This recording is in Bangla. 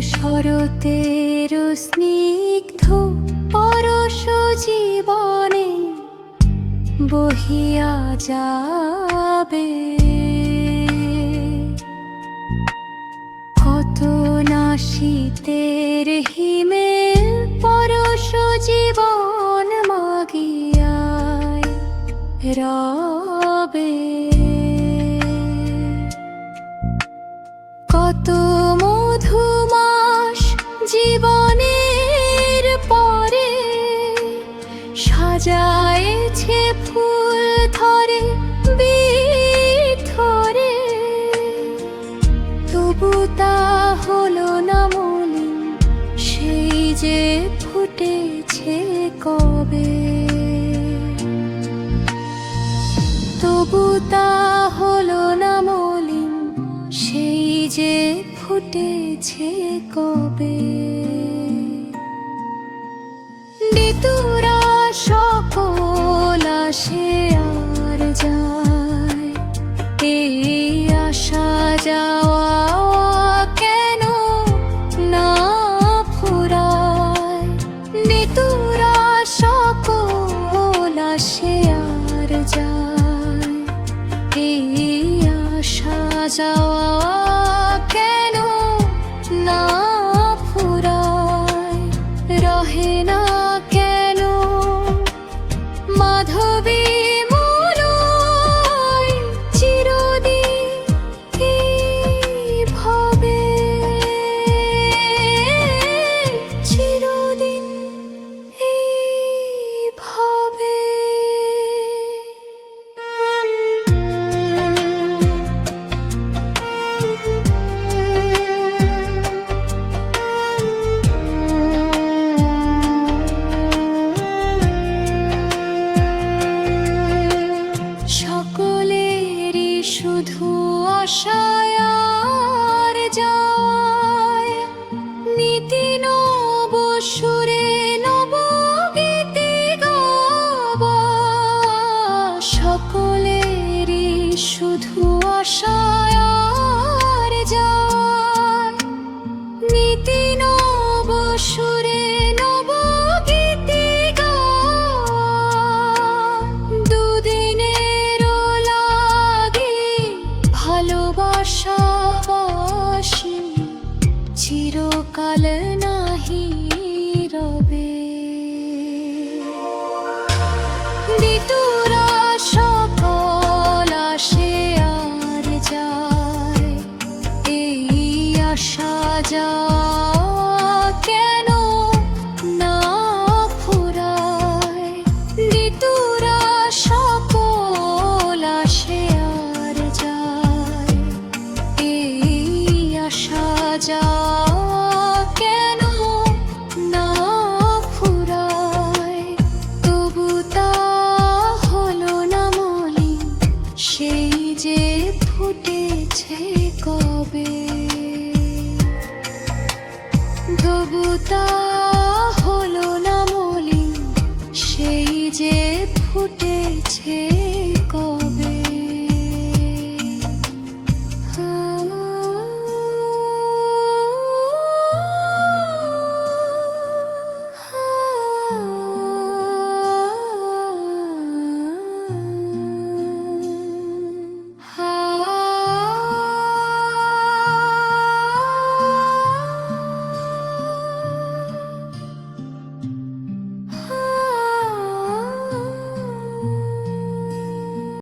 শরতের স্নিগ্ধ পরশ জীবনে বহিয়া যাবে। কত না শীতের হিমেল পরশ জীবন মাগিয়ায় রবে। কত মধুমাস জীবনের পরে সাজায়েছে ফুল ধরে বিথরে, তবু তা হলো না মলিন সেই যে ফুটেছে কবে। তবু তা হলো না মলিন সেই যে ফুটেছে কবে। ঋতুরা সকল আসে আর যায়, এই আসা যাওয়া কেন না ফুরায়। ঋতুরা সকল আসে আর যায়, এই আসা যাওয়া কেন না ফুরায়। রহে না কেন মাধবী মলয় চিরদিন এইভাবে, চিরদিন এইভাবে। সকলেরই শুধু আশায় আর যায়, নীতি নব সুরে নব গীতি গাওয়া। সকলেরই শুধু আশায় আর যায়, নীতি নব সুরে নব গীতি গাওয়া। দুদিনের লাগি ভালোবাসাবাসি চিরকাল নাহি রবে। ঋতুরা সকল আসে আর যায়, এই আসা যাওয়া কেন না ফুরায়। ঋতুরা সকল আসে আর যায়, এই আসা যাওয়া কেন না ফুরায়। তবু তা হলো না মলিন সেই যে ফুটেছে কবে। তবু তা হলো না মলিন সেই যে ফুটেছে